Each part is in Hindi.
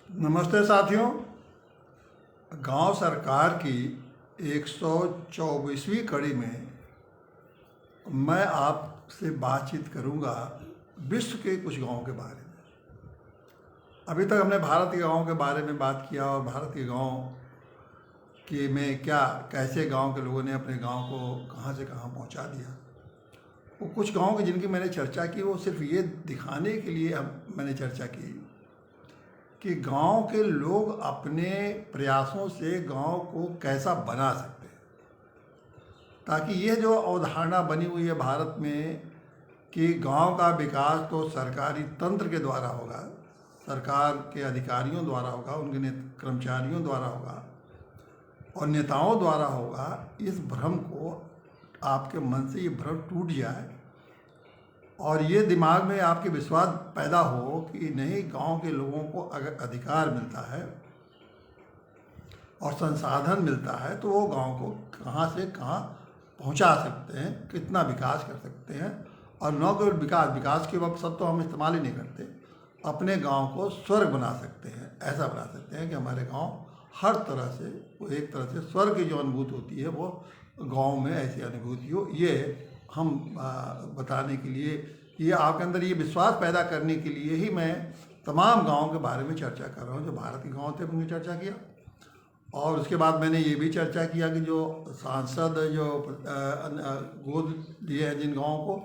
नमस्ते साथियों। गांव सरकार की 124वीं कड़ी में मैं आपसे बातचीत करूंगा विश्व के कुछ गांवों के बारे में। अभी तक हमने भारत के गांवों के बारे में बात किया और भारत के गांव के में क्या कैसे गांव के लोगों ने अपने गांव को कहां से कहां पहुंचा दिया। वो कुछ गांव की जिनकी मैंने चर्चा की वो सिर्फ ये दिखाने के लिए मैंने चर्चा की कि गांव के लोग अपने प्रयासों से गांव को कैसा बना सकते हैं, ताकि ये जो अवधारणा बनी हुई है भारत में कि गांव का विकास तो सरकारी तंत्र के द्वारा होगा, सरकार के अधिकारियों द्वारा होगा, उनके कर्मचारियों द्वारा होगा और नेताओं द्वारा होगा, इस भ्रम को आपके मन से ये भ्रम टूट जाए और ये दिमाग में आपके विश्वास पैदा हो कि नहीं, गांव के लोगों को अगर अधिकार मिलता है और संसाधन मिलता है तो वो गांव को कहां से कहां पहुंचा सकते हैं, कितना विकास कर सकते हैं। और न केवल विकास के वक्त सब तो हम इस्तेमाल ही नहीं करते, अपने गांव को स्वर्ग बना सकते हैं। ऐसा बना सकते हैं कि हमारे गांव हर तरह से, वो एक तरह से स्वर्ग की जो अनुभूति होती है वो गांव में ऐसी अनुभूति हो। ये हम बताने के लिए, ये आपके अंदर ये विश्वास पैदा करने के लिए ही मैं तमाम गाँव के बारे में चर्चा कर रहा हूँ। जो भारत के गाँव थे उनकी चर्चा किया और उसके बाद मैंने ये भी चर्चा किया कि जो सांसद जो गोद दिए हैं जिन गाँवों को,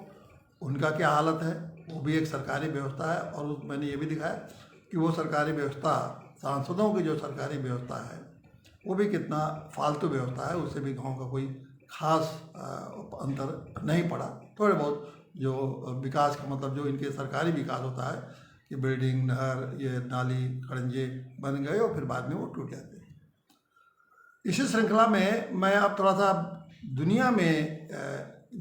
उनका क्या हालत है। वो भी एक सरकारी व्यवस्था है और मैंने ये भी दिखाया कि वो सरकारी व्यवस्था, सांसदों की जो सरकारी व्यवस्था है वो भी कितना फालतू व्यवस्था है, उससे भी गाँव का कोई खास अंतर नहीं पड़ा। थोड़े बहुत जो विकास का मतलब जो इनके सरकारी विकास होता है कि बिल्डिंग, नहर, ये नाली, खड़ंजे बन गए और फिर बाद में वो टूट जाते हैं। इसी श्रृंखला में मैं अब थोड़ा सा दुनिया में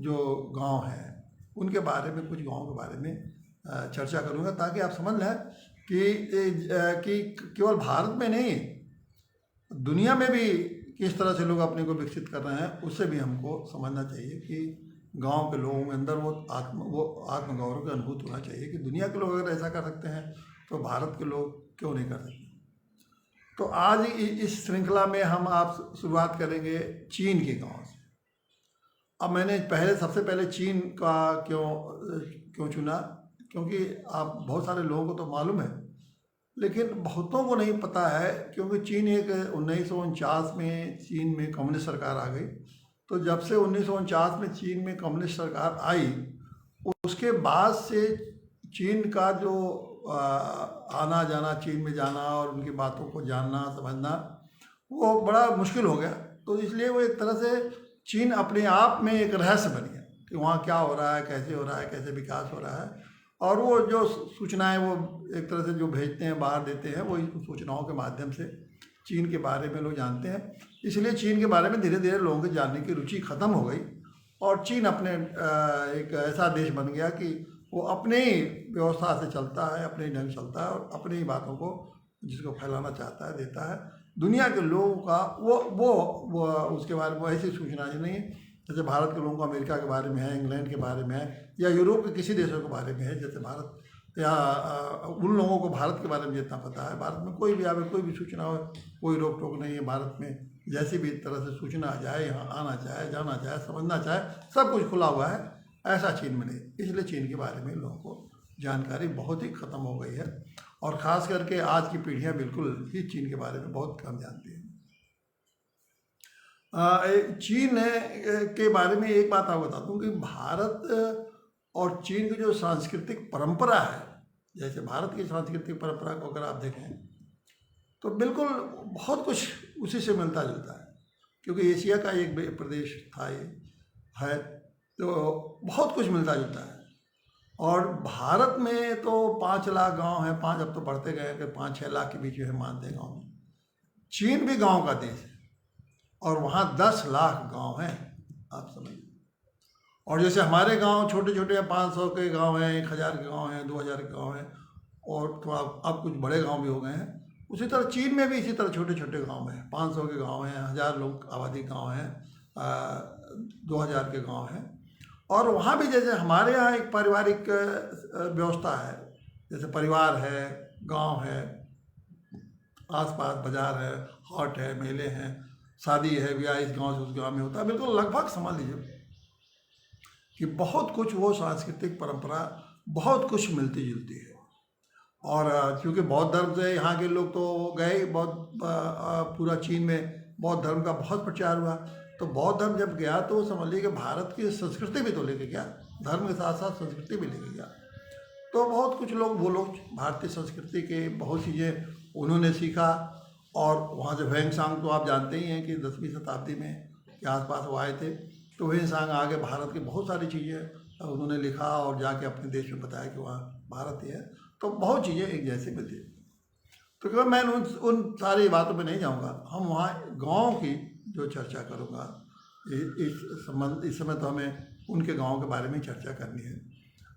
जो गांव हैं उनके बारे में, कुछ गांवों के बारे में चर्चा करूंगा ताकि आप समझ लें कि केवल भारत में नहीं, दुनिया में भी किस तरह से लोग अपने को विकसित कर रहे हैं। उससे भी हमको समझना चाहिए कि गांव के लोगों के अंदर वो आत्मगौरव की अनुभूति होना चाहिए कि दुनिया के लोग अगर ऐसा कर सकते हैं तो भारत के लोग क्यों नहीं कर सकते। तो आज इस श्रृंखला में हम आप शुरुआत करेंगे चीन के गांव से। अब मैंने सबसे पहले चीन का क्यों चुना, क्योंकि आप बहुत सारे लोगों को तो मालूम है लेकिन बहुतों को नहीं पता है, क्योंकि चीन एक 1949 में चीन में कम्युनिस्ट सरकार आ गई। तो जब से 1949 में चीन में कम्युनिस्ट सरकार आई, उसके बाद से चीन का जो आना जाना, चीन में जाना और उनकी बातों को जानना समझना वो बड़ा मुश्किल हो गया। तो इसलिए वो एक तरह से चीन अपने आप में एक रहस्य बन गया कि वहाँ क्या हो रहा है, कैसे हो रहा है, कैसे विकास हो रहा है। और वो जो सूचनाएं वो एक तरह से जो भेजते हैं, बाहर देते हैं, वो सूचनाओं के माध्यम से चीन के बारे में लोग जानते हैं। इसलिए चीन के बारे में धीरे धीरे लोगों की जानने की रुचि ख़त्म हो गई और चीन अपने एक ऐसा देश बन गया कि वो अपने ही व्यवस्था से चलता है, अपने ही ढंग चलता है और अपनी ही बातों को जिसको फैलाना चाहता है देता है। दुनिया के लोगों का वो उसके बारे में ऐसी सूचना नहीं है जैसे भारत के लोगों को अमेरिका के बारे में है, इंग्लैंड के बारे में है या यूरोप के किसी देशों के बारे में है। जैसे भारत या उन लोगों को भारत के बारे में जितना पता है, भारत में कोई भी आवे, कोई भी सूचना हो, कोई रोक टोक नहीं है। भारत में जैसी भी तरह से सूचना आ जाए, यहाँ आना चाहे, जाना चाहे, समझना चाहे, सब कुछ खुला हुआ है। ऐसा चीन में नहीं। इसलिए चीन के बारे में लोगों को जानकारी बहुत ही ख़त्म हो गई है और ख़ास करके आज की पीढ़ियाँ बिल्कुल ही चीन के बारे में बहुत कम जानती हैं। चीन के बारे में एक बात आपको बता दूं कि भारत और चीन की जो सांस्कृतिक परंपरा है, जैसे भारत की सांस्कृतिक परंपरा को अगर आप देखें तो बिल्कुल बहुत कुछ उसी से मिलता जुलता है, क्योंकि एशिया का एक प्रदेश था ये है, तो बहुत कुछ मिलता जुलता है। और भारत में तो 5 लाख गांव हैं, 5 अब तो बढ़ते गए कि 5-6 लाख के बीच में मानते हैं गाँव में। चीन भी गाँव का देश है और वहाँ 10 लाख गांव हैं, आप समझिए। और जैसे हमारे गांव छोटे छोटे हैं, 500 के गांव हैं, 1000 के गांव हैं, 2000 के गांव हैं और थोड़ा अब कुछ बड़े गांव भी हो गए हैं। उसी तरह चीन में भी इसी तरह छोटे छोटे गांव हैं, 500 के गांव हैं, 1000 लोग आबादी गांव हैं, 2000 के गांव हैं। और वहाँ भी जैसे हमारे यहाँ एक पारिवारिक व्यवस्था है, जैसे परिवार है, गांव है, आसपास बाजार है, हाट है, मेले हैं, शादी है, ब्याह इस गांव से उस गांव में होता है। बिल्कुल लगभग समझ लीजिए कि बहुत कुछ वो सांस्कृतिक परंपरा बहुत कुछ मिलती जुलती है। और क्योंकि बौद्ध धर्म से यहाँ के लोग तो गए, पूरा चीन में बौद्ध धर्म का बहुत प्रचार हुआ। तो बौद्ध धर्म जब गया तो समझ लीजिए कि भारत की संस्कृति भी तो लेके गया, धर्म के साथ साथ संस्कृति भी लेके गया। तो बहुत कुछ लोग, वो लोग भारतीय संस्कृति के बहुत चीज़ें उन्होंने सीखा। और वहाँ से ह्वेनसांग तो आप जानते ही हैं कि 10वीं शताब्दी में के आसपास वो आए थे। तो ह्वेनसांग आगे भारत की बहुत सारी चीज़ें उन्होंने लिखा और जाके अपने देश में बताया कि वहाँ भारत ही है। तो बहुत चीज़ें एक जैसे मिलती है। तो क्यों मैं उन सारी बातों में नहीं जाऊँगा, हम वहाँ गाँव की जो चर्चा करूँगा इस समय तो हमें उनके गाँव के बारे में चर्चा करनी है।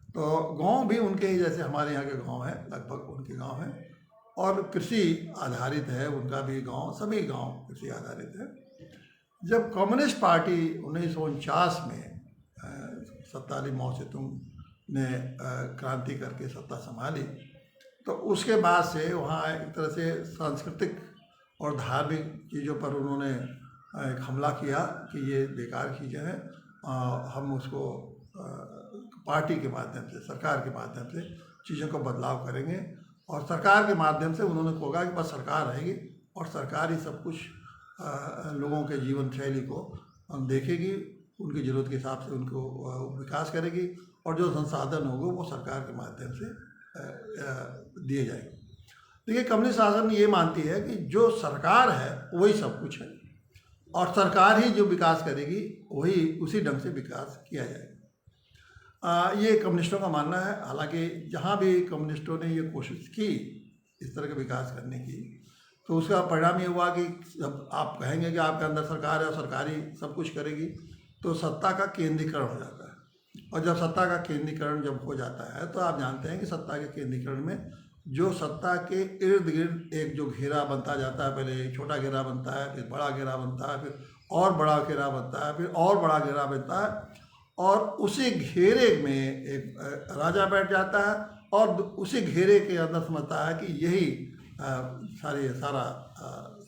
तो गांव भी उनके ही जैसे हमारे यहाँ के गांव हैं, लगभग उनके गांव हैं। और कृषि आधारित है उनका भी गांव, सभी गांव कृषि आधारित है। जब कम्युनिस्ट पार्टी 1949 में सत्ताली माओ सेतुंग ने क्रांति करके सत्ता संभाली, तो उसके बाद से वहाँ एक तरह से सांस्कृतिक और धार्मिक चीज़ों पर उन्होंने एक हमला किया कि ये बेकार चीज़ें हैं, हम उसको पार्टी के माध्यम से, सरकार के माध्यम से चीज़ों को बदलाव करेंगे। और सरकार के माध्यम से उन्होंने कहा कि बस सरकार रहेगी और सरकार ही सब कुछ लोगों के जीवन शैली को देखेगी, उनकी ज़रूरत के हिसाब से उनको विकास करेगी और जो संसाधन होंगे वो सरकार के माध्यम से दिए जाएंगे। देखिए, कम्युनिस्ट शासन ये मानती है कि जो सरकार है वही सब कुछ है और सरकार ही जो विकास करेगी वही उसी ढंग से विकास किया जाएगा। ये कम्युनिस्टों का मानना है। हालांकि जहाँ भी कम्युनिस्टों ने ये कोशिश की इस तरह के विकास करने की, तो उसका परिणाम ये हुआ कि जब आप कहेंगे कि आपके अंदर सरकार है और सरकारी सब कुछ करेगी, तो सत्ता का केंद्रीकरण हो जाता है। और जब सत्ता का केंद्रीकरण जब हो जाता है तो आप जानते हैं कि सत्ता के केंद्रीकरण में जो सत्ता के इर्द गिर्द एक जो घेरा बनता जाता है, पहले छोटा घेरा बनता है, फिर बड़ा घेरा बनता है, फिर और बड़ा घेरा बनता है, फिर और बड़ा घेरा बनता है, और उसी घेरे में एक राजा बैठ जाता है और उसी घेरे के अंदर समझता है कि यही सारा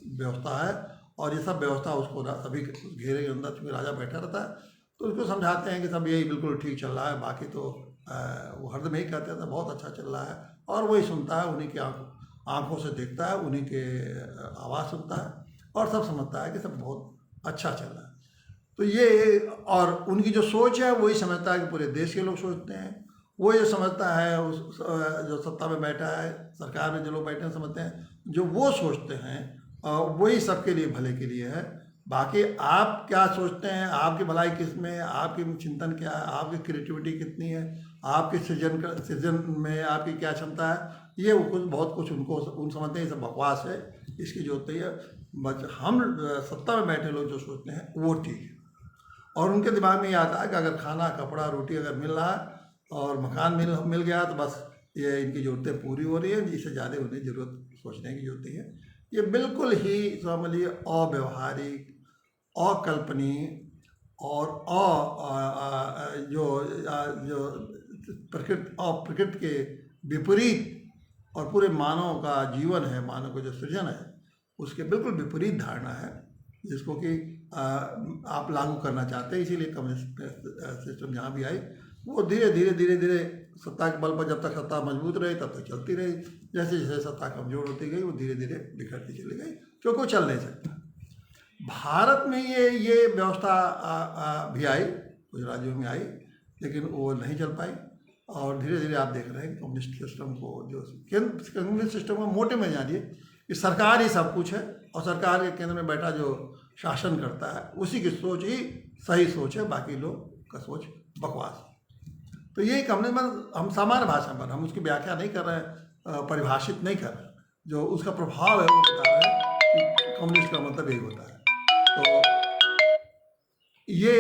व्यवस्था है और ये सब व्यवस्था उसको सभी घेरे के अंदर चूँकि राजा बैठा रहता है तो उसको समझाते हैं कि सब यही बिल्कुल ठीक चल रहा है, बाकी तो वो हरदम यही कहते हैं बहुत अच्छा चल रहा है, और वही सुनता है, उन्हीं के आँखों से देखता है, उन्हीं के आवाज़ सुनता है और सब समझता है कि सब बहुत अच्छा चल रहा है। तो ये, और उनकी जो सोच है वही समझता है कि पूरे देश के लोग सोचते हैं, वो ये समझता है उस जो सत्ता में बैठा है, सरकार में जो लोग बैठे हैं समझते हैं, जो वो सोचते हैं वही सबके लिए भले के लिए है। बाकी आप क्या सोचते हैं, आपकी भलाई किस में, आपकी चिंतन क्या है, आपकी क्रिएटिविटी कितनी है, आपके सृजन में आपकी क्या क्षमता है, ये वो कुछ बहुत कुछ उन समझते हैं, ये सब बकवास है, इसकी जरूरत नहीं है। बस हम सत्ता में बैठे लोग जो सोचते हैं वो ठीक है। और उनके दिमाग में ये आता है कि अगर खाना, कपड़ा, रोटी अगर मिल रहा है और मकान मिल गया तो बस ये इनकी ज़रूरतें पूरी हो रही है, इससे ज़्यादा उन्हें ज़रूरत सोचने की जरूरत नहीं है। ये बिल्कुल ही समझ लीजिए अव्यवहारिक, अकल्पनीय और जो प्रकृति के विपरीत और पूरे मानव का जीवन है, मानव का जो सृजन है उसके बिल्कुल विपरीत धारणा है, जिसको कि आप लागू करना चाहते हैं। इसीलिए कम्युनिस्ट सिस्टम जहाँ भी आई वो धीरे धीरे सत्ता के बल पर, जब तक सत्ता मजबूत रही तब तक चलती रही, जैसे जैसे सत्ता कमजोर होती गई वो धीरे धीरे बिखरती चली गई, क्योंकि वो चल नहीं सकता। भारत में ये व्यवस्था भी आई, कुछ राज्यों में आई, लेकिन वो नहीं चल पाई। और धीरे धीरे आप देख रहे हैं कम्युनिस्ट सिस्टम को, जो कम्युनिस्ट सिस्टम को मोटे में जानिए कि सरकार ही सब कुछ है और सरकार के केंद्र में बैठा जो शासन करता है उसी की सोच ही सही सोच है, बाकी लोग का सोच बकवास। तो यही कम्युनिज्म, हम सामान्य भाषा पर, हम उसकी व्याख्या नहीं कर रहे हैं, परिभाषित नहीं कर रहे, जो उसका प्रभाव है वो बता रहे हैं कि कम्युनिस्ट का मतलब यही होता है। तो ये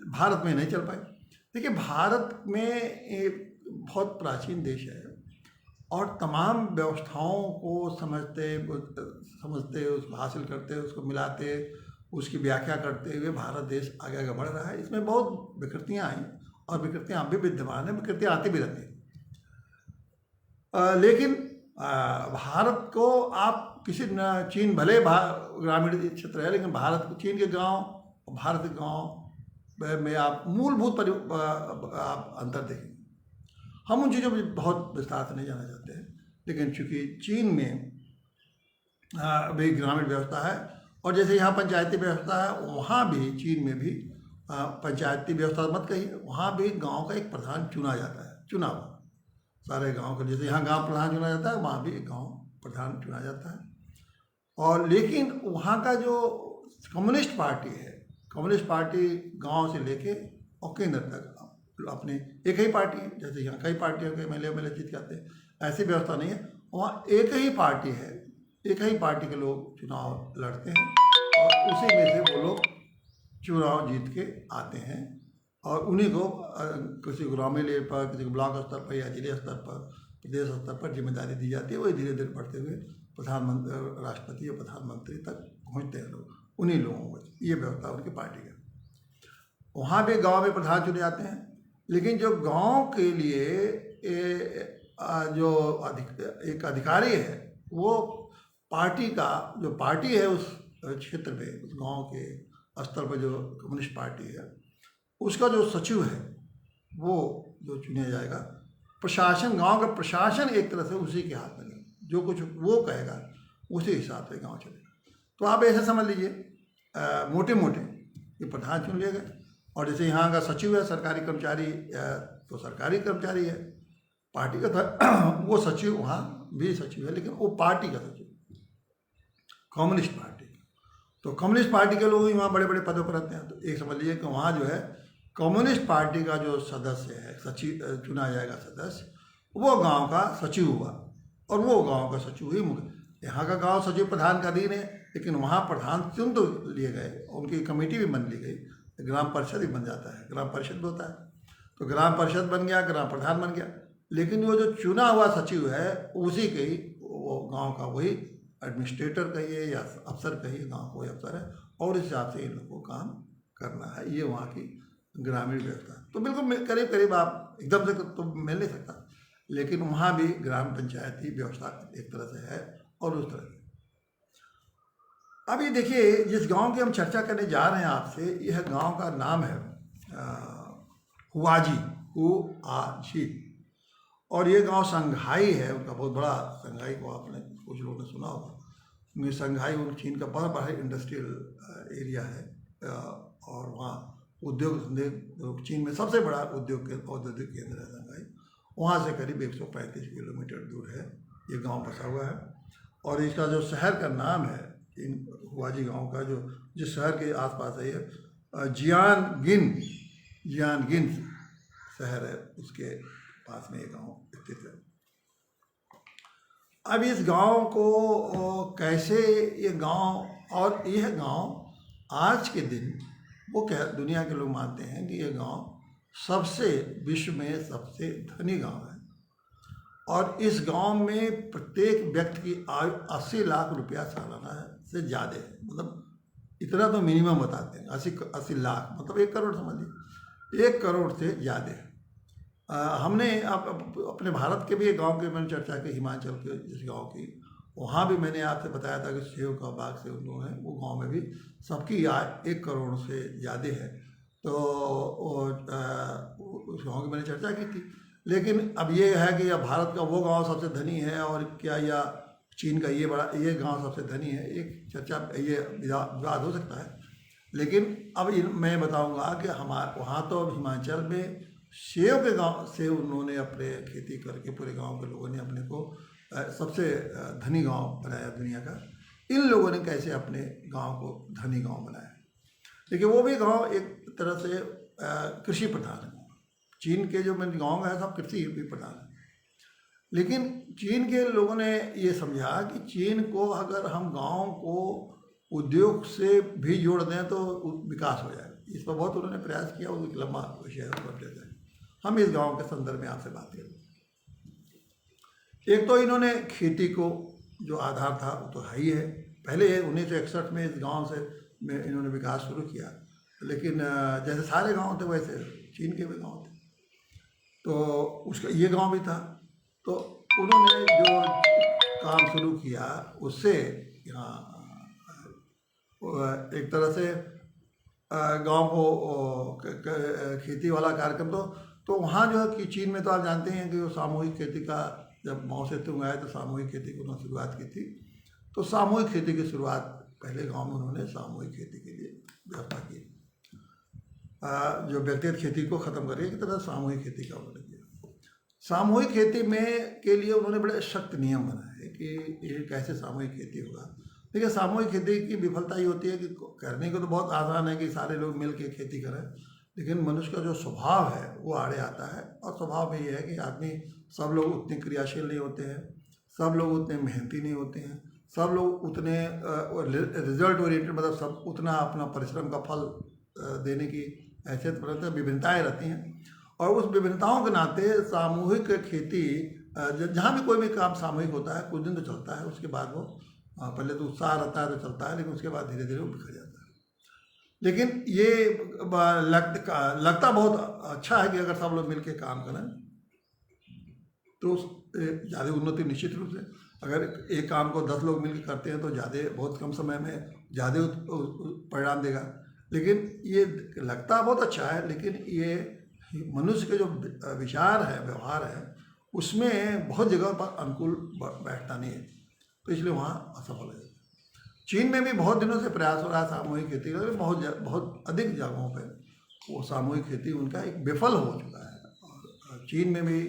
भारत में नहीं चल पाई। देखिए, भारत में एक बहुत प्राचीन देश है और तमाम व्यवस्थाओं को समझते उसको हासिल करते, उसको मिलाते, उसकी व्याख्या करते हुए भारत देश आगे आगे बढ़ रहा है। इसमें बहुत विकृतियाँ आई और विकृतियाँ अब भी विद्यमान हैं, विकृतियाँ आती भी रहती हैं। लेकिन भारत को आप किसी चीन भले ग्रामीण क्षेत्र है, लेकिन भारत चीन के गांव भारत के गांव में आप मूलभूत आप अंतर देखेंगे। हम उन चीज़ों में बहुत विस्तार से नहीं जाना चाहते हैं, लेकिन चूँकि चीन में भी ग्रामीण व्यवस्था है, और जैसे यहाँ पंचायती व्यवस्था है, वहाँ भी चीन में भी पंचायती व्यवस्था मत कहिए, वहाँ भी गांव का एक प्रधान चुना जाता है, चुनाव सारे गांव का, जैसे यहाँ गांव प्रधान चुना जाता है, वहाँ भी एक गांव प्रधान चुना जाता है। और लेकिन वहाँ का जो कम्युनिस्ट पार्टी है, कम्युनिस्ट पार्टी गांव से लेके और केंद्र तक अपने एक ही पार्टी है। जैसे यहाँ कई पार्टियों के एमएलए जीत जाते हैं, ऐसी व्यवस्था नहीं है। वहाँ एक ही पार्टी है, एक ही पार्टी के लोग चुनाव लड़ते हैं और उसी में से वो लोग चुनाव जीत के आते हैं, और उन्हीं को किसी ग्रामीण लेवल पर, किसी को ब्लॉक स्तर पर या जिले स्तर पर, प्रदेश स्तर पर जिम्मेदारी दी जाती है। वही धीरे धीरे बढ़ते हुए प्रधानमंत्री, राष्ट्रपति या प्रधानमंत्री तक पहुँचते हैं लोग, उन्हीं लोगों को। ये व्यवस्था उनकी पार्टी का। वहाँ भी गांव में प्रधान चुने जाते हैं, लेकिन जो गांव के लिए जो एक अधिकारी है, वो पार्टी का जो पार्टी है उस क्षेत्र में, उस गांव के स्तर पर जो कम्युनिस्ट पार्टी है, उसका जो सचिव है वो जो चुना जाएगा। प्रशासन, गांव का प्रशासन एक तरह से उसी के हाथ में है, जो कुछ वो कहेगा उसी हिसाब से गांव चलेगा। तो आप ऐसे समझ लीजिए, मोटे मोटे ये प्रधान चुन लिए गए, और जैसे यहाँ का सचिव है सरकारी कर्मचारी, तो सरकारी कर्मचारी है, पार्टी का था वो सचिव, वहाँ भी सचिव है, लेकिन वो पार्टी का सचिव, कम्युनिस्ट पार्टी। तो कम्युनिस्ट पार्टी के लोग ही वहाँ बड़े बड़े पदों पर रहते हैं। तो एक समझ लीजिए कि वहाँ जो है कम्युनिस्ट पार्टी का जो सदस्य है, सचिव चुना जाएगा सदस्य, वो गांव का सचिव हुआ, और वो गांव का सचिव ही मुख्य। यहाँ का गांव सचिव प्रधान का अधीन है, लेकिन वहाँ प्रधान चुन तो लिए गए, उनकी कमेटी भी बन ली गई, ग्राम परिषद ही बन जाता है, ग्राम परिषद भी होता है। तो ग्राम परिषद बन गया, ग्राम प्रधान बन गया, लेकिन वो जो चुना हुआ सचिव है उसी के ही, वो गाँव का वही एडमिनिस्ट्रेटर कहिए या अफसर कहिए, गांव कोई अफसर है, और इस हिसाब से इन लोगों को काम करना है। ये वहाँ की ग्रामीण व्यवस्था। तो बिल्कुल करीब करीब आप एकदम से तो मिल नहीं सकता, लेकिन वहाँ भी ग्राम पंचायती व्यवस्था एक तरह से है और उस तरह से। अब ये देखिए, जिस गांव की हम चर्चा करने जा रहे हैं आपसे, यह गांव का नाम है हुआजी, हुआजी, और ये गांव संघाई है, उनका बहुत बड़ा। संघाई को आपने कुछ लोगों ने सुना होगा। संघाई उन चीन का बहुत बड़ा इंडस्ट्रियल एरिया है, और वहाँ उद्योग, चीन में सबसे बड़ा औद्योगिक केंद्र है संघाई। वहाँ से करीब 135 किलोमीटर दूर है ये गांव बसा हुआ है। और इसका जो शहर का नाम है, इन हुआजी गांव का, जो जिस शहर के आसपास है ये जियानगिन शहर है, उसके पास में ये गांव स्थित है। अब इस गांव को कैसे ये गांव, और यह गांव आज के दिन वो दुनिया के लोग मानते हैं कि ये गांव सबसे विश्व में सबसे धनी गांव है, और इस गांव में प्रत्येक व्यक्ति की आयु 80 लाख रुपया सालाना से ज़्यादा है। मतलब इतना तो मिनिमम बताते हैं, 80 लाख, मतलब 1 करोड़ समझ लीजिए, 1 करोड़ से ज़्यादा है। हमने अपने भारत के भी एक गांव की मैंने चर्चा की, हिमाचल के जिस गांव की, वहाँ भी मैंने आपसे बताया था कि सेव का बाग से उन्होंने, वो गांव में भी सबकी आय 1 करोड़ से ज़्यादा है। तो उस गांव की मैंने चर्चा की थी। लेकिन अब ये है कि या भारत का वो गांव सबसे धनी है, और क्या या चीन का ये गांव सबसे धनी है, एक चर्चा, ये विवाद हो सकता है। लेकिन अब मैं बताऊंगा कि हमारे वहाँ तो हिमाचल में सेव के गांव से उन्होंने अपने खेती करके, पूरे गांव के लोगों ने अपने को सबसे धनी गांव बनाया दुनिया का। इन लोगों ने कैसे अपने गांव को धनी गांव बनाया, लेकिन वो भी गांव एक तरह से कृषि प्रधान है। चीन के जो मेरे गाँव है सब कृषि भी प्रधान है, लेकिन चीन के लोगों ने ये समझा कि चीन को अगर हम गांव को उद्योग से भी जोड़ दें तो विकास हो जाएगा। इस पर बहुत उन्होंने प्रयास किया, वो एक लंबा विषय है। हम इस गांव के संदर्भ में आपसे बात करें। एक तो इन्होंने खेती को जो आधार था वो तो है ही है। पहले 1961 में इस गांव से इन्होंने विकास शुरू किया, लेकिन जैसे सारे गांव थे वैसे चीन के भी गांव थे, तो उसका ये गांव भी था। तो उन्होंने जो काम शुरू किया, उससे यहाँ एक तरह से गांव को खेती वाला कार्यक्रम, तो वहाँ जो है कि चीन में तो आप जानते हैं कि वो सामूहिक खेती का, जब माओ से तुंग आए तो सामूहिक खेती की उन्होंने शुरुआत की थी। तो सामूहिक खेती की शुरुआत पहले गांव में उन्होंने सामूहिक खेती के लिए व्यवस्था की। जो व्यक्तिगत खेती को ख़त्म करके की तरह सामूहिक खेती का उन्होंने किया। सामूहिक खेती में के लिए उन्होंने बड़े सख्त नियम बनाए कि ये कैसे सामूहिक खेती होगा। देखिए, सामूहिक खेती की विफलता ये होती है कि करने को तो बहुत आसान है कि सारे लोग मिल के खेती करें, लेकिन मनुष्य का जो स्वभाव है वो आड़े आता है। और स्वभाव में ये है कि आदमी, सब लोग उतने क्रियाशील नहीं होते हैं, सब लोग उतने मेहनती नहीं होते हैं, सब लोग उतने रिजल्ट ओरिएंटेड, मतलब सब उतना अपना परिश्रम का फल देने की ऐसे विभिन्नताएँ रहती हैं। और उस विभिन्नताओं के नाते सामूहिक खेती, जहाँ भी कोई भी काम सामूहिक होता है कुछ दिन तो चलता है, उसके बाद वो पहले तो उत्साह रहता है तो चलता है, लेकिन उसके बाद धीरे धीरे वो बिखर जाता है। लेकिन ये लगता बहुत अच्छा है कि अगर सब लोग मिलके काम करें तो ज़्यादा उन्नति निश्चित रूप से। अगर एक काम को 10 लोग मिलकर करते हैं तो ज़्यादा, बहुत कम समय में ज़्यादा परिणाम देगा। लेकिन ये लगता बहुत अच्छा है, लेकिन ये मनुष्य के जो विचार है, व्यवहार है, उसमें बहुत जगह पर अनुकूल बैठता नहीं है, तो इसलिए वहाँ असफल है। चीन में भी बहुत दिनों से प्रयास हो रहा है सामूहिक खेती का, बहुत अधिक जगहों पे वो सामूहिक खेती उनका एक विफल हो चुका है। और चीन में भी,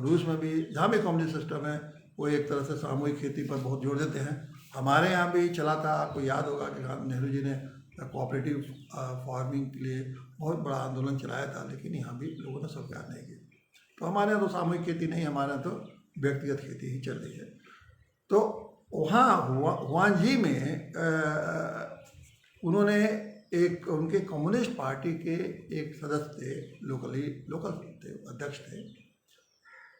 रूस में भी, जहाँ भी कम्युनिस्ट सिस्टम है, वो एक तरह से सामूहिक खेती पर बहुत जोर देते हैं। हमारे यहाँ भी चला था, आपको याद होगा कि नेहरू जी ने कोऑपरेटिव फार्मिंग के लिए बहुत बड़ा आंदोलन चलाया था, लेकिन यहाँ भी लोगों ने स्वीकार नहीं किया। तो हमारे यहाँ तो सामूहिक खेती नहीं, हमारे यहाँ तो व्यक्तिगत खेती ही चल रही है। तो वहाँ हुआंजी में उन्होंने एक, उनके कम्युनिस्ट पार्टी के एक सदस्य थे, लोकल थे, अध्यक्ष थे,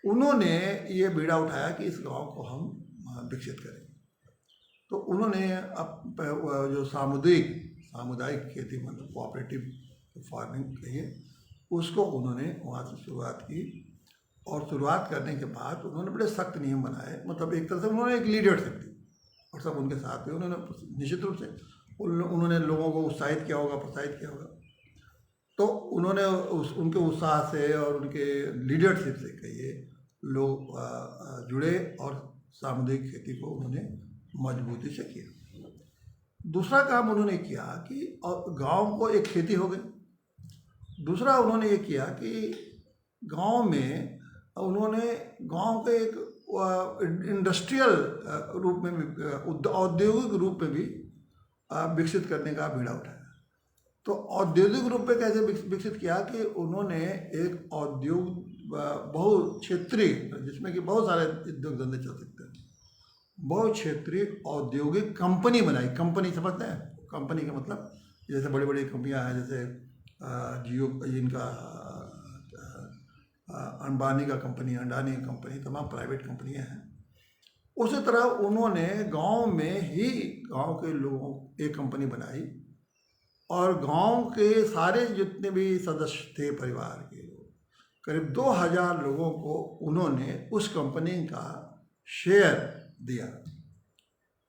उन्होंने ये बीड़ा उठाया कि इस गांव को हम विकसित करें। तो उन्होंने जो सामुदायिक खेती, मतलब कोऑपरेटिव फार्मिंग कहिए, उसको उन्होंने वहाँ से शुरुआत की। और शुरुआत करने के बाद उन्होंने बड़े सख्त नियम बनाए, मतलब एक तरह से उन्होंने एक लीडरशिप दी और सब उनके साथ में उन्होंने निश्चित रूप से उन्होंने लोगों को उत्साहित किया होगा, प्रोत्साहित किया होगा। तो उन्होंने उनके उत्साह से और उनके लीडरशिप से कहिए लोग जुड़े और सामुदायिक खेती को उन्होंने मजबूती से किया। दूसरा काम उन्होंने किया कि गांव को एक खेती हो गई। दूसरा उन्होंने ये किया कि गांव में उन्होंने गांव के एक इंडस्ट्रियल रूप में भी, औद्योगिक रूप में भी विकसित करने का बीड़ा उठाया। तो औद्योगिक रूप में कैसे विकसित किया कि उन्होंने एक बहु क्षेत्रीय, जिसमें कि बहुत सारे उद्योग धंधे चल सकते हैं, बहु क्षेत्रीय औद्योगिक कंपनी बनाई। कंपनी समझते हैं? कंपनी का मतलब जैसे बड़ी बड़ी कंपनियां हैं, जैसे जियो, इनका अंबानी का कंपनी, अडानी का कंपनी, तमाम प्राइवेट कंपनियां हैं। उसी तरह उन्होंने गांव में ही गांव के लोगों एक कंपनी बनाई और गांव के सारे जितने भी सदस्य थे परिवार के लोग, करीब 2000 लोगों को उन्होंने उस कंपनी का शेयर दिया।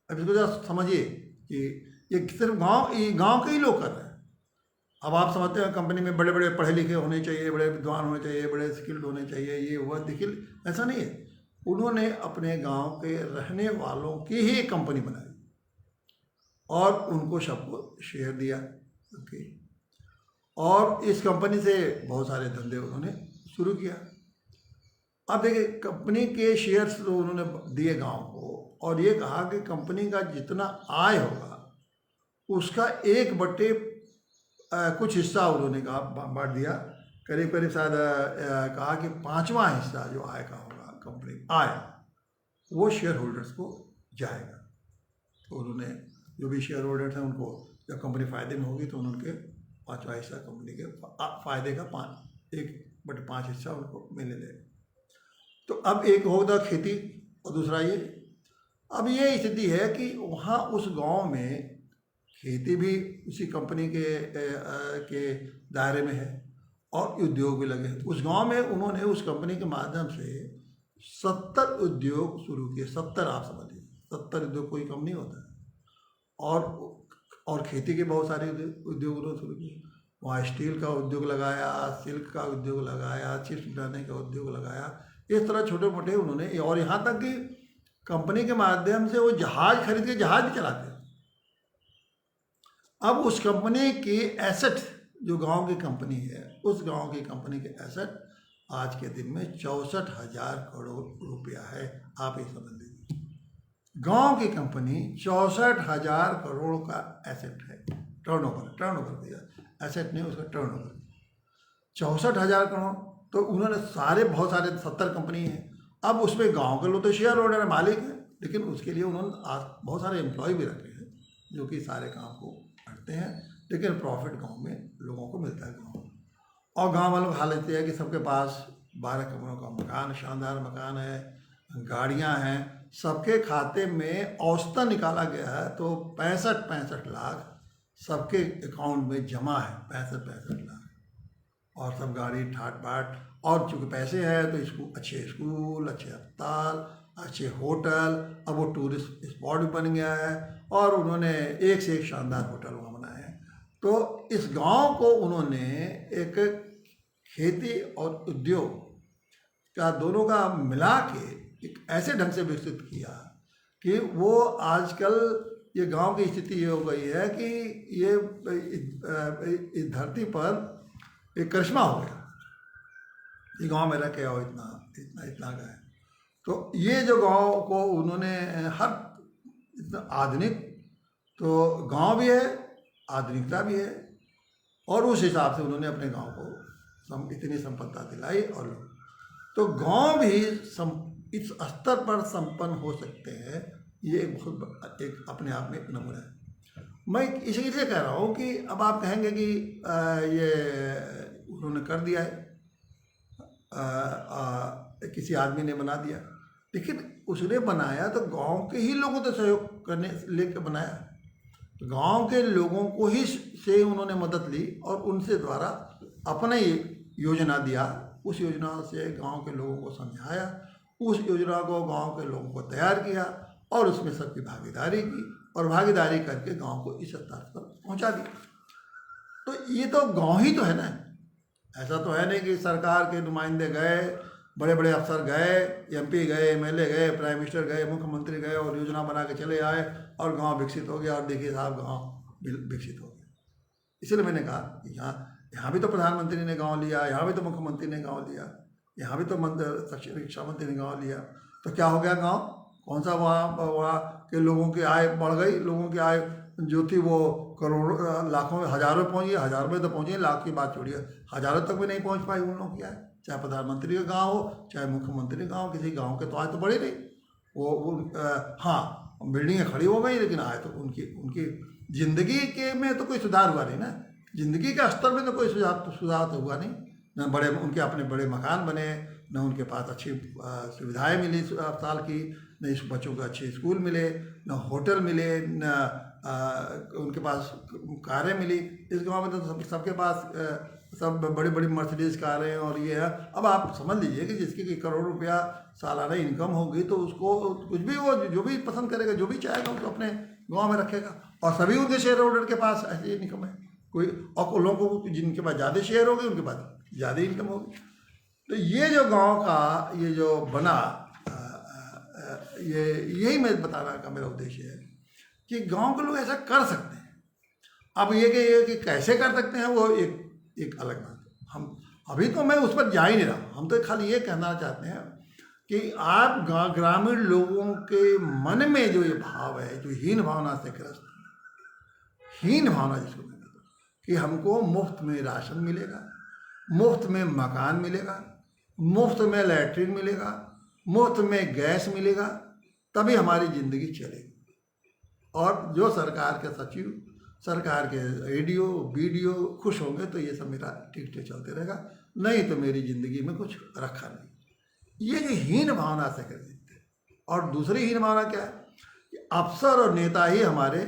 अब इसको जरा समझिए कि ये सिर्फ गांव के ही लोग कर रहे हैं। अब आप समझते हैं कंपनी में बड़े बड़े पढ़े लिखे होने चाहिए, बड़े विद्वान होने चाहिए, बड़े स्किल्ड होने चाहिए, ये हुआ, देखिए ऐसा नहीं है। उन्होंने अपने गांव के रहने वालों की ही एक कंपनी बनाई और उनको सबको शेयर दिया। ओके, और इस कंपनी से बहुत सारे धंधे उन्होंने शुरू किया। अब देखिए, कंपनी के शेयर्स तो उन्होंने दिए गांव को और ये कहा कि कंपनी का जितना आय होगा उसका 1/, कुछ हिस्सा उन्होंने कहा बांट दिया, करीब करीब शायद कहा कि 5वां हिस्सा जो आय का होगा, कंपनी आय, वो शेयर होल्डर्स को जाएगा। तो उन्होंने जो भी शेयर होल्डर्स हैं उनको, जब कंपनी फ़ायदे में होगी तो उनके 5वां हिस्सा कंपनी के फ़ायदे का 1/5 हिस्सा उनको मिलने देगा। तो अब एक होगा खेती और दूसरा ये। अब ये स्थिति है कि वहाँ उस गांव में खेती भी उसी कंपनी के दायरे में है और उद्योग भी लगे हैं। उस गांव में उन्होंने उस कंपनी के माध्यम से 70 उद्योग शुरू किए। 70, आप समझिए 70 उद्योग कोई कम नहीं होता है। और खेती के बहुत सारे उद्योग उन्होंने शुरू किए। वहाँ स्टील का उद्योग लगाया, सिल्क का उद्योग लगाया, चिप्स बनाने का उद्योग लगाया। इस तरह छोटे मोटे उन्होंने, और यहाँ तक कि कंपनी के माध्यम से वो जहाज खरीद के जहाज भी चलाते हैं। अब उस कंपनी की एसेट, जो गांव की कंपनी है, उस गांव की कंपनी के एसेट आज के दिन में 64,000 करोड़ रुपया है। आप ये समझ लीजिए, गांव की कंपनी 64,000 करोड़ का एसेट है। टर्नओवर दिया, एसेट नहीं, उसका टर्नओवर 64,000 करोड़। तो उन्होंने बहुत सारे 70 कंपनी है। अब उसमें गांव के लोग तो शेयर होल्डर है, मालिक है, लेकिन उसके लिए उन्होंने बहुत सारे एम्प्लॉय भी रखे हैं जो कि सारे काम को करते हैं, लेकिन प्रॉफिट गांव में लोगों को मिलता है गांव में। और गांव वालों की हालत यह है कि सबके पास 12 कमरों का मकान, शानदार मकान है, गाड़ियां हैं, सबके खाते में औसतन निकाला गया है तो 65 लाख सबके अकाउंट में जमा है। 65 लाख, और सब गाड़ी ठाट बाट। और चूँकि पैसे हैं तो अच्छे स्कूल, अच्छे अस्पताल, अच्छे होटल, अब वो टूरिस्ट स्पॉट भी बन गया है, और उन्होंने एक से एक शानदार होटल वहाँ बनाए हैं। तो इस गांव को उन्होंने एक खेती और उद्योग का दोनों का मिला के एक ऐसे ढंग से विकसित किया कि वो आजकल ये गांव की स्थिति ये हो गई है कि ये इस धरती पर एक करिश्मा हो गया। ये गांव में रह के आओ, इतना गए। तो ये जो गांव को उन्होंने हर इतना आधुनिक, तो गांव भी है, आधुनिकता भी है, और उस हिसाब से उन्होंने अपने गांव को इतनी संपन्नता दिलाई। और तो गांव भी इस स्तर पर संपन्न हो सकते हैं, ये एक अपने आप में एक नमूना है। मैं इसलिए कह रहा हूँ कि अब आप कहेंगे कि ये उन्होंने कर दिया है, किसी आदमी ने बना दिया, लेकिन उसने बनाया तो गांव के ही लोगों से सहयोग करने लेकर बनाया। तो गांव के लोगों को ही से उन्होंने मदद ली और उनसे द्वारा अपने योजना दिया। उस योजना से गांव के लोगों को समझाया, उस योजना को गांव के लोगों को तैयार किया, और उसमें सबकी भागीदारी की, और भागीदारी करके गांव को इस स्तर पर पहुंचा दिया। तो ये तो गांव ही तो है ना। ऐसा तो है नहीं कि सरकार के नुमाइंदे गए, बड़े बड़े अफसर गए, एमपी गए, एमएलए गए, प्राइम मिनिस्टर गए, मुख्यमंत्री गए और योजना बना के चले आए और गांव विकसित हो गया। और देखिए साहब, गांव विकसित हो गया। इसलिए मैंने कहा कि यहाँ भी तो प्रधानमंत्री ने गांव लिया, यहाँ भी तो मुख्यमंत्री ने गांव लिया, यहाँ भी तो शिक्षा मंत्री ने गांव लिया। तो क्या हो गया गांव? कौन सा वहाँ के लोगों की आय बढ़ गई? लोगों की आय जो थी वो करोड़ों, लाखों में, हज़ारों में पहुँच गई। हज़ारों में तो पहुँचे, लाख की बात छोड़िए, हज़ारों तक भी नहीं पहुँच पाई उन लोगों की आय। चाहे प्रधानमंत्री का गाँव हो, चाहे मुख्यमंत्री का गाँव, किसी गाँव के तो आय तो बढ़ी नहीं। हाँ, बिल्डिंगें खड़ी हो गई, लेकिन आय तो उनकी जिंदगी के में तो कोई सुधार हुआ नहीं ना। जिंदगी के स्तर में तो कोई सुधार तो हुआ नहीं। न बड़े उनके अपने बड़े मकान बने, न उनके पास अच्छी सुविधाएं मिली अस्पताल की, न इस बच्चों को अच्छे स्कूल मिले, न होटल मिले, न उनके पास कारें मिली। इस गांव में तो सबके पास सब बड़ी बड़ी मर्सिडीज कारें और ये है। अब आप समझ लीजिए कि जिसकी करोड़ रुपया सालाना इनकम होगी तो उसको कुछ भी, वो जो भी पसंद करेगा, जो भी चाहेगा, उसको अपने गांव में रखेगा। और सभी उनके शेयर होल्डर के पास ऐसी इनकम है। कोई और लोगों को जिनके पास ज़्यादा शेयर होगी, उनके पास ज़्यादा इनकम होगी। तो ये जो गांव का ये जो बना, यही मैं बताना का मेरा उद्देश्य है कि गांव के लोग ऐसा कर सकते हैं। अब ये कि कैसे कर सकते हैं वो एक अलग बात है। हम अभी तो मैं उस पर जा ही नहीं रहा हूँ। हम तो खाली ये कहना चाहते हैं कि आप ग्रामीण लोगों के मन में जो ये भाव है, जो हीन भावना से ग्रस्त, हीन भावना जिसको कहते हैं, कि हमको मुफ्त में राशन मिलेगा, मुफ्त में मकान मिलेगा, मुफ्त में लैट्रिन मिलेगा, मुफ्त में गैस मिलेगा, तभी हमारी ज़िंदगी चलेगी। और जो सरकार के सचिव, सरकार के रेडियो वीडियो खुश होंगे तो ये सब मेरा ठीक ठीक चलते रहेगा, नहीं तो मेरी ज़िंदगी में कुछ रखा नहीं। ये जो हीन भावना से कर देते हैं। और दूसरी हीन भावना क्या है कि अफसर और नेता ही हमारे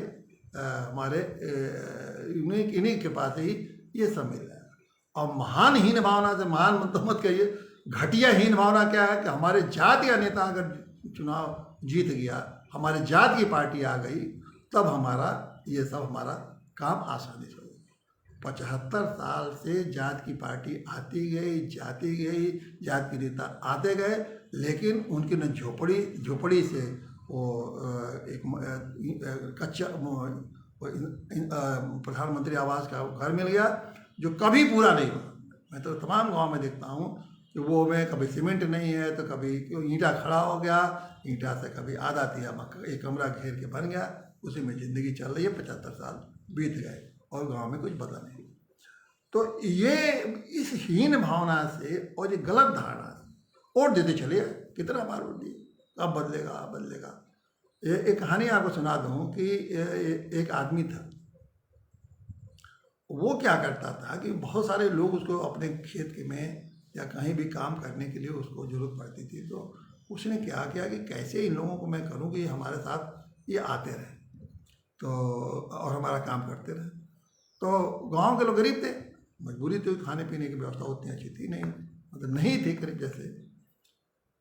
इन्हीं के पास ही ये सब मिल रहा है। और महान हीन भावना से, महान मत कहिए, घटिया हीन भावना क्या है कि हमारे जाति का नेता अगर चुनाव जीत गया, हमारे जाति की पार्टी आ गई, तब हमारा ये सब हमारा काम आसानी से हो। 75 साल से जात की पार्टी आती गई, जाती गई, जात के नेता आते गए, लेकिन उनकी न झोपड़ी से वो एक कच्चा प्रधानमंत्री आवास का घर मिल गया जो कभी पूरा नहीं हुआ। मैं तो तमाम गांव में देखता हूँ कि वो में कभी सीमेंट नहीं है तो कभी ईंटा खड़ा हो गया, ईंटा से कभी आधा तिया एक कमरा घेर के बन गया, उसी में ज़िंदगी चल रही है। 75 साल बीत गए और गांव में कुछ बदला नहीं। तो ये इस हीन भावना से और ये गलत धारणा से वोट देते चले, कितना बार वोट दिए, अब बदलेगा अब बदलेगा। एक कहानी आपको सुना दूँ कि एक आदमी था, वो क्या करता था कि बहुत सारे लोग उसको अपने खेत में या कहीं भी काम करने के लिए उसको ज़रूरत पड़ती थी, तो उसने क्या किया कि कैसे इन लोगों को मैं करूँ कि हमारे साथ ये आते रहे तो और हमारा काम करते रहे। तो गांव के लोग गरीब थे, मजबूरी थी, खाने पीने की व्यवस्था उतनी अच्छी थी नहीं, मतलब नहीं थी करीब जैसे।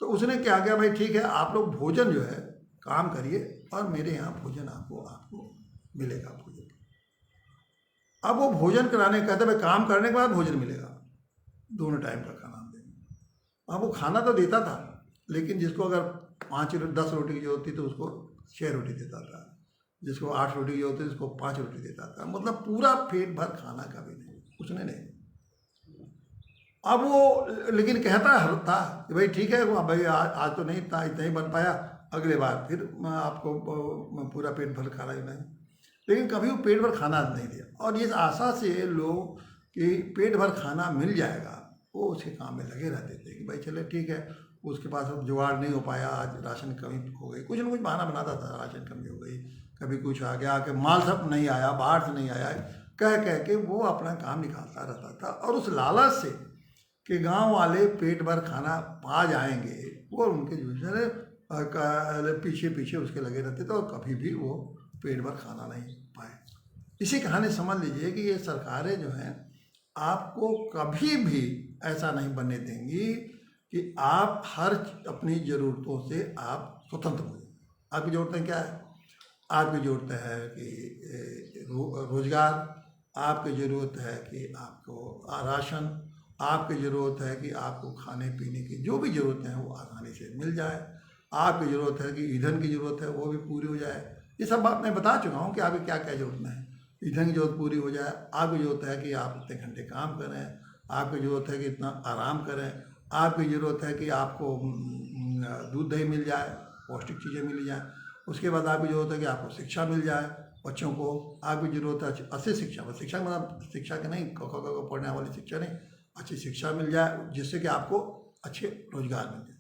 तो उसने क्या किया, भाई ठीक है आप लोग भोजन जो है काम करिए और मेरे यहाँ भोजन आपको मिलेगा भोजन। अब वो भोजन कराने कहते भाई काम करने के बाद भोजन मिलेगा, दोनों टाइम का खाना देंगे। अब वो खाना तो देता था, लेकिन जिसको अगर 10 रोटी की जरूरत थी तो उसको 6 रोटी देता था, जिसको 8 रोटी की जरूरत थी उसको 5 रोटी देता था, मतलब पूरा पेट भर खाना कभी नहीं, उसने नहीं। अब वो लेकिन कहता था कि भाई ठीक है भाई आज तो नहीं इतना ही बन पाया, अगले बार फिर आपको पूरा पेट भर खाना ही नहीं, लेकिन कभी वो पेट भर खाना नहीं दिया। और इस आशा से लोग कि पेट भर खाना मिल जाएगा वो उसके काम में लगे रहते थे कि भाई चले ठीक है, उसके पास अब जुगाड़ नहीं हो पाया, आज राशन कमी हो गई, कुछ ना कुछ बहाना बनाता था, राशन कमी हो गई, कभी कुछ आ गया कि माल सब नहीं आया, बाहर से नहीं आया, कह के वो अपना काम निकालता रहता था। और उस लालच से कि गांव वाले पेट भर खाना पा जाएंगे, वो उनके जो पीछे पीछे उसके लगे रहते थे और कभी भी वो पेट भर खाना नहीं पाए। इसी कहानी समझ लीजिए कि ये सरकारें जो हैं आपको कभी भी ऐसा नहीं बनने देंगी कि आप हर अपनी ज़रूरतों से आप स्वतंत्र हो जाए। आपकी ज़रूरतें क्या है? आपकी ज़रूरत है कि रोज़गार, आपकी ज़रूरत है कि आपको राशन, आपकी ज़रूरत है कि आपको खाने पीने की जो भी ज़रूरतें हैं वो आसानी से मिल जाए, आपकी ज़रूरत है कि ईंधन की ज़रूरत है वो भी पूरी हो जाए। ये सब बात मैं बता चुका हूँ कि आपकी क्या क्या ज़रूरत है। ईंधन की ज़रूरत पूरी हो जाए, आपकी ज़रूरत है कि आप इतने घंटे काम करें, आपकी ज़रूरत है कि इतना आराम करें, आपकी ज़रूरत है कि आपको दूध दही मिल जाए, पौष्टिक चीज़ें मिल जाएँ। उसके बाद आपकी ज़रूरत है कि आपको शिक्षा मिल जाए बच्चों को, आपकी ज़रूरत है अच्छी शिक्षा, शिक्षा मतलब शिक्षा के नहीं क पढ़ने वाली शिक्षा नहीं, अच्छी शिक्षा मिल जाए जिससे कि आपको अच्छे रोजगार मिल जाए,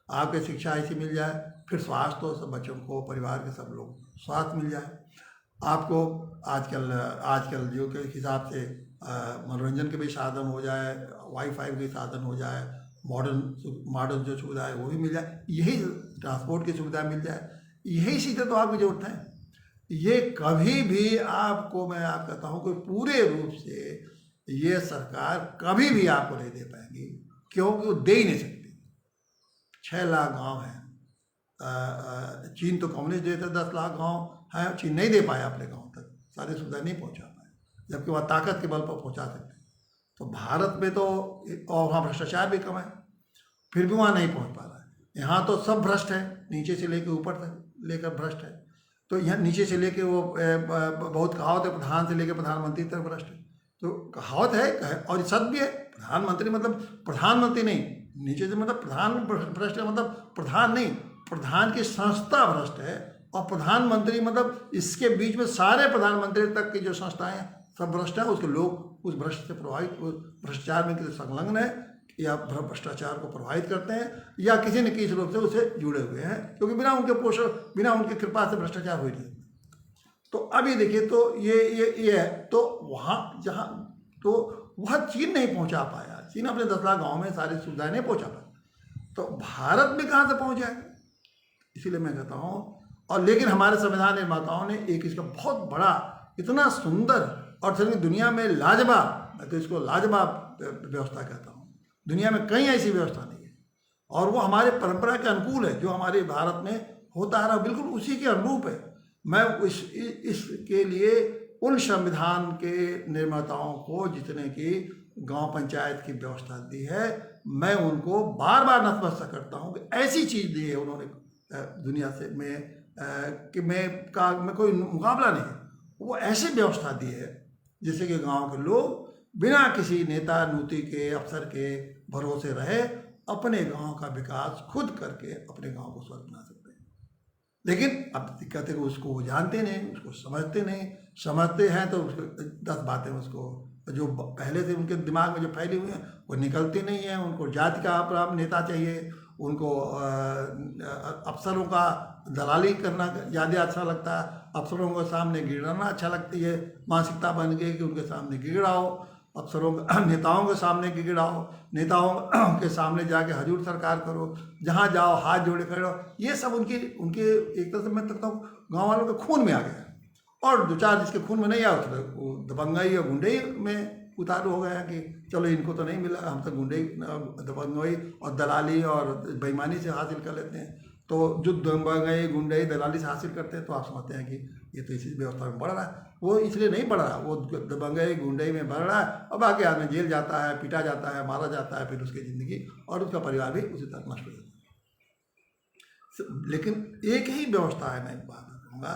आपकी शिक्षा ऐसी मिल जाए, फिर स्वास्थ्य तो सब बच्चों को परिवार के सब लोग स्वास्थ्य मिल जाए। आपको आजकल जो के हिसाब से मनोरंजन के भी साधन हो जाए, वाईफाई के साधन हो जाए, मॉडर्न जो सुविधा है वो भी मिल जाए, यही ट्रांसपोर्ट की सुविधा मिल जाए, यही चीज़ें तो आपकी ज़रूरत है। ये कभी भी आपको मैं आप कहता हूँ कि पूरे रूप से ये सरकार कभी भी आपको नहीं दे पाएंगी, क्योंकि वो दे ही नहीं सकती। 6 लाख गांव हैं, चीन तो कम्युनिस्ट देश है, 10 लाख गांव है, चीन नहीं दे पाया अपने गांव तक, सारी सुविधा नहीं पहुंचा पाए, जबकि वह ताकत के बल पर पहुंचा सकते। तो भारत में तो और वहाँ भ्रष्टाचार भी कम है, फिर भी वहाँ नहीं पहुँच पा रहा है। यहाँ तो सब भ्रष्ट है, नीचे से लेकर ऊपर तक लेकर भ्रष्ट है। तो यहाँ नीचे से लेके वो बहुत कहावत है, प्रधान से लेकर प्रधानमंत्री तक भ्रष्ट है। तो कहावत है और सत्य भी है, प्रधानमंत्री मतलब प्रधानमंत्री नहीं, नीचे से मतलब प्रधान भ्रष्ट है, मतलब प्रधान नहीं, प्रधान की संस्था भ्रष्ट है, और प्रधानमंत्री मतलब इसके बीच में सारे प्रधानमंत्री तक की जो संस्थाएं सब भ्रष्ट है। उसके लोग उस भ्रष्ट से प्रभावित, भ्रष्टाचार में संलग्न है या भ्रष्टाचार को प्रभावित करते हैं या किसी न किसी रूप से उससे जुड़े हुए हैं, क्योंकि बिना उनके पोषण, बिना उनकी कृपा से भ्रष्टाचार हो ही नहीं। तो अभी देखिए, तो ये है, तो वहाँ जहाँ तो वह चीन नहीं पहुँचा पाया, चीन अपने 10 लाख गाँव में सारी सुविधाएं नहीं पहुँचा पाया, तो भारत में कहाँ से पहुँच जाएगा? इसीलिए मैं कहता हूँ, और लेकिन हमारे संविधान निर्माताओं ने एक इसका बहुत बड़ा, इतना सुंदर और सभी दुनिया में लाजवाब, मैं तो इसको लाजवाब व्यवस्था कहता हूँ, दुनिया में कहीं ऐसी व्यवस्था नहीं। और वो हमारे परंपरा के अनुकूल है, जो हमारे भारत में होता आ रहा बिल्कुल उसी के अनुरूप है। मैं इसके लिए उन संविधान के निर्माताओं को जितने की गांव पंचायत की व्यवस्था दी है, मैं उनको बार बार नतमस्तक करता हूँ कि ऐसी चीज़ दी है उन्होंने दुनिया से कि मैं कोई मुकाबला नहीं है। वो ऐसी व्यवस्था दी है जिससे कि गांव के लोग बिना किसी नेता नुती के अफसर के भरोसे रहे अपने गांव का विकास खुद करके अपने गांव को स्वर्ग बना सकते हैं। लेकिन अब दिक्कत है कि उसको वो जानते नहीं, उसको समझते नहीं, समझते हैं तो 10 बातें उसको जो पहले से उनके दिमाग में जो फैली हुई हैं वो निकलती नहीं है। उनको जाति का अपना नेता चाहिए, उनको अफसरों का दलाली करना ज़्यादा अच्छा लगता है, अफसरों के सामने गिड़ना अच्छा लगती है। मानसिकता बन गई कि उनके सामने गिड़ाओ, अफसरों नेताओं के सामने गिड़ाओ, नेताओं के सामने जाके हजूर सरकार करो, जहाँ जाओ हाथ जोड़े खड़े हो। ये सब उनके एक तरह से मैं कहता हूँ गाँव वालों के खून में आ गया। और 2-4 जिसके खून में नहीं आया वो दबंगाई और गुंडई में उतारू हो गया कि चलो इनको तो नहीं मिला, हम तो गुंडई दबंगाई और दलाली और बेईमानी से हासिल कर लेते हैं। तो जो दबंगाई गुंडई दलाली से हासिल करते हैं तो आप समझते हैं कि ये तो इसी व्यवस्था में बढ़ रहा है। वो इसलिए नहीं बढ़ रहा, वो दबंगाई गुंडई में बढ़ रहा है और बाकी आदमी जेल जाता है, पीटा जाता है, मारा जाता है, फिर उसकी ज़िंदगी और उसका परिवार भी उसी तरह नष्ट हो जाता है। लेकिन एक ही व्यवस्था है, मैं बात कहूँगा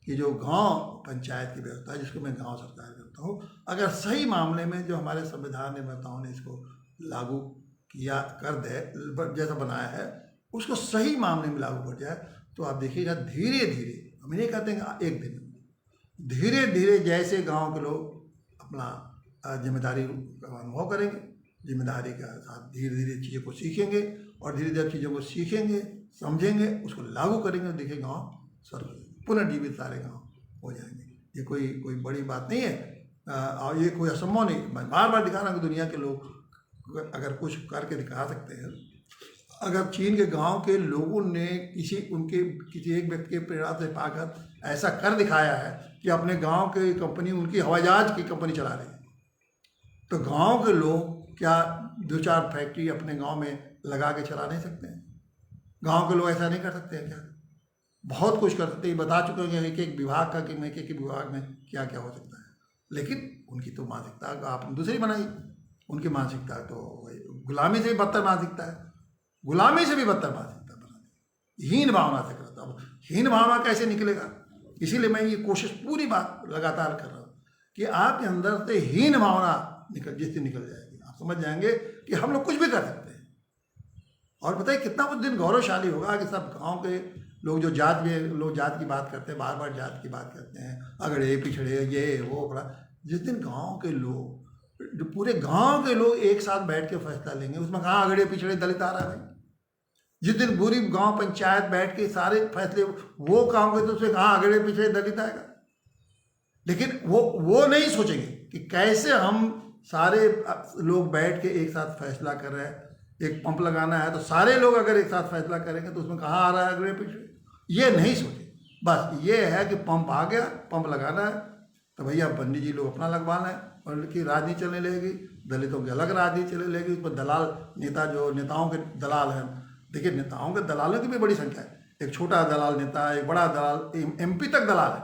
कि जो गांव पंचायत की व्यवस्था है, जिसको मैं गांव सरकार करता हूँ, अगर सही मामले में जो हमारे संविधान निर्माताओं ने इसको लागू किया कर दे जैसा बनाया है, उसको सही मामले में लागू कर जाए तो आप देखिएगा धीरे धीरे, हम नहीं कहते हैं एक दिन, धीरे धीरे जैसे गांव के लोग अपना जिम्मेदारी का अनुभव करेंगे, जिम्मेदारी के साथ धीरे धीरे चीज़ों को सीखेंगे और धीरे धीरे चीज़ों को सीखेंगे, समझेंगे, उसको लागू करेंगे, देखिए गाँव स्वर्ग पुनर्जीवित सारे गांव हो जाएंगे। ये कोई बड़ी बात नहीं है और ये कोई असंभव नहीं। मैं बार बार दिखा रहा हूँ कि दुनिया के लोग अगर कुछ करके दिखा सकते हैं। अगर चीन के गांव के लोगों ने किसी एक व्यक्ति के प्रेरणा से पाकर ऐसा कर दिखाया है कि अपने गांव की कंपनी उनकी हवाई जहाज की कंपनी चला रही है, तो गांव के लोग क्या 2-4 फैक्ट्री अपने गांव में लगा के चला नहीं सकते हैं? गांव के लोग ऐसा नहीं कर सकते हैं क्या? बहुत कुछ कर सकते हैं, बता चुके हैं एक एक विभाग का कि एक एक विभाग में क्या क्या हो सकता है। लेकिन उनकी तो मानसिकता आपने दूसरी बनाई, उनकी मानसिकता तो गुलामी से भी बदतर मानसिकता है, गुलामी से भी बदतर मानसिकता बना दी, हीन भावना से करता। अब हीन भावना कैसे निकलेगा? इसीलिए मैं ये कोशिश पूरी बात लगातार कर रहा हूँ कि आपके अंदर से हीन भावना जिस दिन निकल जाएगी, आप समझ जाएंगे कि हम लोग कुछ भी कर सकते हैं। और बताइए कितना उस दिन गौरवशाली होगा कि सब गाँव के लोग जो जात की बात करते हैं, बार बार जात की बात करते हैं, अगड़े पिछड़े ये वो बड़ा। जिस दिन गांव के लोग, जो पूरे गांव के लोग एक साथ बैठ के फैसला लेंगे, उसमें कहाँ अगड़े पिछड़े दलित आ रहा है? जिस दिन पूरी गांव पंचायत बैठ के सारे फैसले वो काम करते, तो उसमें कहाँ अगड़े पिछड़े दलित आएगा? लेकिन वो नहीं सोचेंगे कि कैसे हम सारे लोग बैठ के एक साथ फैसला कर रहे हैं। एक पंप लगाना है तो सारे लोग अगर एक साथ फैसला करेंगे तो उसमें कहाँ आ रहा है अगड़े पिछड़े? ये नहीं सोचे। बस ये है कि पंप आ गया, पंप लगाना है तो भैया पंडित जी लोग अपना लगवाना है, और की राजनीति चलने लगेगी, दलितों की अलग राजनीति चलने लगेगी। उस पर दलाल नेता जो नेताओं के दलाल हैं, देखिए नेताओं के दलालों की भी बड़ी संख्या है। एक छोटा दलाल नेता, एक बड़ा दलाल, MP तक दलाल है,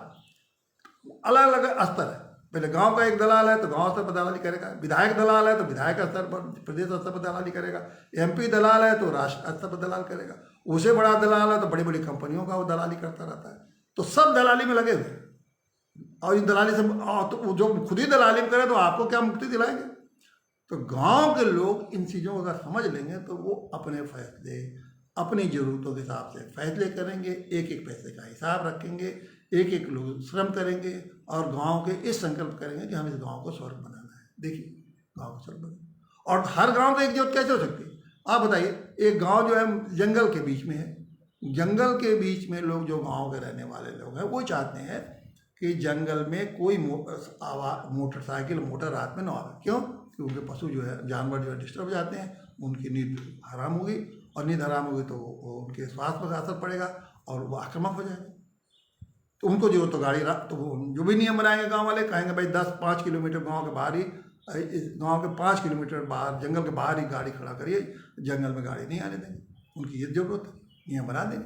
अलग अलग स्तर है। पहले गांव का एक दलाल है तो गांव स्तर पर दलाली करेगा, विधायक दलाल है तो विधायक स्तर पर, प्रदेश स्तर पर दलाली करेगा, MP दलाल है तो राष्ट्र स्तर पर दलाल करेगा, उसे बड़ा दलाल है तो बड़ी बड़ी कंपनियों का वो दलाली करता रहता है। तो सब दलाली में लगे हुए, और इन दलाली से तो जो खुद ही दलाली करे तो आपको क्या मुक्ति दिलाएंगे? तो गांव के लोग इन चीज़ों को अगर समझ लेंगे तो वो अपने फैसले अपनी ज़रूरतों के हिसाब से फैसले करेंगे, एक एक पैसे का हिसाब रखेंगे, एक एक लोग श्रम करेंगे और गांव के इस संकल्प करेंगे कि हम इस गांव को स्वर्ग बनाना है। देखिए गांव को स्वर्ग बनाना, और हर गांव को एकजुट कैसे हो सकती है? आप बताइए, एक गांव जो है जंगल के बीच में है, जंगल के बीच में लोग जो गांव के रहने वाले लोग हैं वो चाहते हैं कि जंगल में कोई मोटरसाइकिल मोटर रात में ना आवे। क्यों? क्योंकि पशु जो है, जानवर जो है डिस्टर्ब हो जाते हैं, उनकी नींद हराम होगी, और नींद हराम होगी तो उनके स्वास्थ्य पर असर पड़ेगा और वो आक्रामक हो जाएगा। तो उनको जो तो गाड़ी तो जो भी नियम बनाएंगे गांव वाले, कहेंगे भाई 5 किलोमीटर गांव के बाहर ही, गांव के 5 किलोमीटर बाहर, जंगल के बाहर ही गाड़ी खड़ा करिए, जंगल में गाड़ी नहीं आने देंगे। उनकी ये ज़रूरत है, नियम बना देंगे।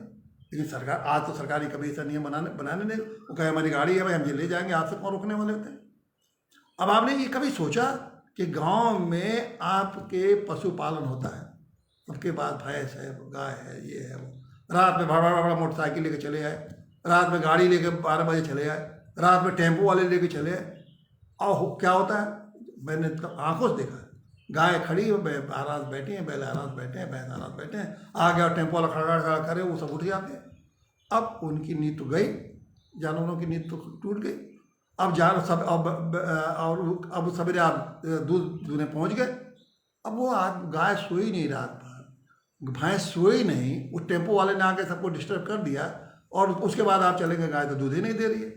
लेकिन सरकार आज तो सरकारी कभी ऐसा नियम बनाने नहीं, वो कहे हमारी गाड़ी है भाई हम ये ले जाएंगे, आपसे कौन रोकने वाले होते हैं। अब आपने ये कभी सोचा कि गांव में आपके पशुपालन होता है, सबके पास भैंस है, गाय है, ये है वो, रात में बड़ा बड़ा मोटरसाइकिल लेके चले आए, रात में गाड़ी लेके 12 बजे चले आए, रात में टेम्पो वाले लेके चले आए, और क्या होता है मैंने आंखों से देखा है, गाय खड़ी है, आराम बैठी हैं, बैल आराम बैठे हैं, भैंस आराम बैठे हैं, आ गया टेम्पो वाला खड़ा खड़ा करे, वो सब उठ जाते हैं। अब उनकी नींद तो गई, जानवरों की नींद तो टूट गई। अब जान सब अब सवेरे आप दूध दूने पहुंच गए। अब वो आज गाय सोई नहीं रात भर, भैंस सोई नहीं, वो टेम्पो वाले ने आके सबको डिस्टर्ब कर दिया, और उसके बाद आप चलेंगे गाय तो दूध ही नहीं दे रही है,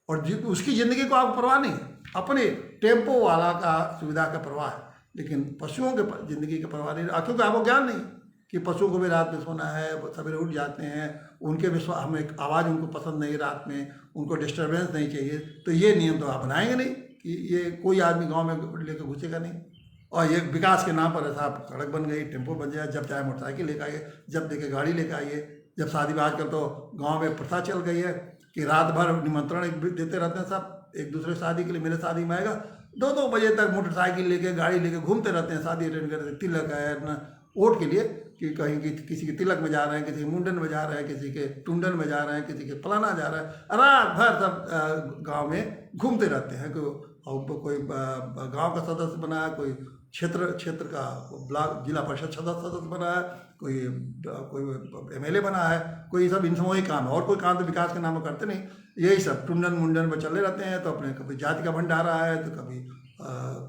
और उसकी ज़िंदगी को आपको परवाह नहीं है। अपने टेम्पो वाला का सुविधा का परवाह है, लेकिन पशुओं के ज़िंदगी का परवाह नहीं, क्योंकि आपको ज्ञान नहीं कि पशुओं को भी रात में सोना है, सवेरे उठ जाते हैं, उनके भी हमें आवाज़ उनको पसंद नहीं, रात में उनको डिस्टर्बेंस नहीं चाहिए। तो ये नियम तो आप बनाएंगे नहीं कि ये कोई आदमी गांव में लेकर घुसेगा नहीं। और ये विकास के नाम पर ऐसा सड़क बन गई, टेम्पो बन जाए, जब चाहे मोटरसाइकिल लेकर आइए, जब देखे गाड़ी लेकर आइए, जब शादी में आजकल तो गाँव में प्रथा चल गई है कि रात भर निमंत्रण देते रहते हैं सब एक दूसरे शादी के लिए, मेरे शादी में आएगा, 2-2 बजे तक मोटरसाइकिल लेके गाड़ी लेके घूमते रहते हैं, शादी अटेंड करते, तिलक है ना वोट के लिए, कि कहीं किसी के तिलक में जा रहे हैं, किसी के मुंडन में जा रहे हैं, किसी के टुंडन में जा रहे हैं, किसी के फलाना जा रहा है, रात भर सब गांव में घूमते रहते हैं। कोई गांव का सदस्य बना है, कोई क्षेत्र का ब्लॉक जिला परिषद सदस्य बना है, कोई MLA बना है, कोई सब इन समूह काम है, और कोई काम तो विकास के नाम में करते नहीं, यही सब टुंडन मुंडन में चले रहते हैं। तो अपने कभी जाति का भंडारा है, तो कभी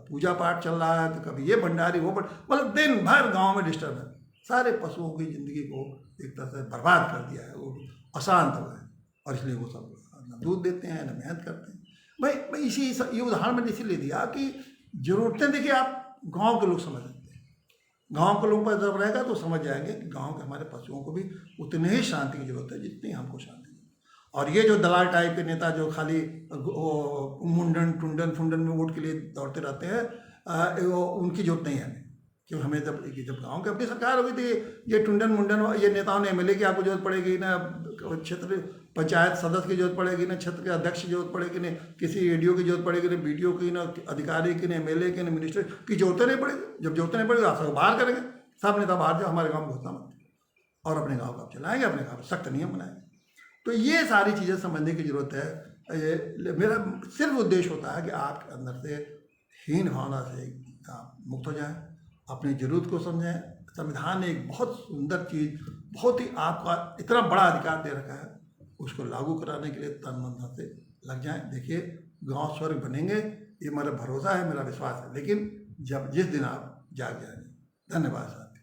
पूजा पाठ चल रहा है, तो कभी ये भंडारी वो मतलब दिन भर गांव में डिस्टर्ब है। सारे पशुओं की ज़िंदगी को एक तरह से बर्बाद कर दिया है, वो अशांत हो गए, और इसलिए वो सब न दूध देते हैं, न मेहनत करते हैं। भाई ये उदाहरण मैंने इसीलिए दिया कि ज़रूरतें देखिए आप गांव के लोग समझ सकते हैं, गांव के लोग पर जब रहेगा तो समझ जाएंगे कि गांव के हमारे पशुओं को भी उतनी ही शांति की जरूरत है जितनी हमको शांति। और ये जो दलाल टाइप के नेता जो खाली मुंडन टुंडन फुंडन में वोट के लिए दौड़ते रहते हैं, उनकी जरूरत नहीं है हमें। क्यों हमें जब गाँव की अपनी सरकार होगी तो ये टुंडन मुंडन ये नेताओं ने MLA की आपको जरूरत पड़ेगी ना, क्षेत्र पंचायत सदस्य की जरूरत पड़ेगी ना, क्षेत्र के अध्यक्ष की जरूरत पड़ेगी ना, किसी ADO की जरूरत पड़ेगी ना, BDO की ना, अधिकारी की ना, MLA की ना, मिनिस्टर की जरूरत नहीं पड़ेगी। जब जरूरत नहीं पड़ेगी आप सबको बाहर करेंगे, सब नेता बाहर जाओ, हमारे गाँव में घुसना मत, और अपने गाँव का चलाएंगे, अपने गाँव में सख्त नियम बनाएंगे। तो ये सारी चीज़ें समझने की ज़रूरत है। ये मेरा सिर्फ उद्देश्य होता है कि आपके अंदर से हीन भावना से आप मुक्त हो जाएं, अपनी ज़रूरत को समझें। संविधान ने एक बहुत सुंदर चीज़, बहुत ही आपका इतना बड़ा अधिकार दे रखा है, उसको लागू कराने के लिए तन मन धन से लग जाएं। देखिए गांव स्वर्ग बनेंगे, ये मेरा भरोसा है, मेरा विश्वास है, लेकिन जिस दिन आप जाग जाएंगे। धन्यवाद साहब।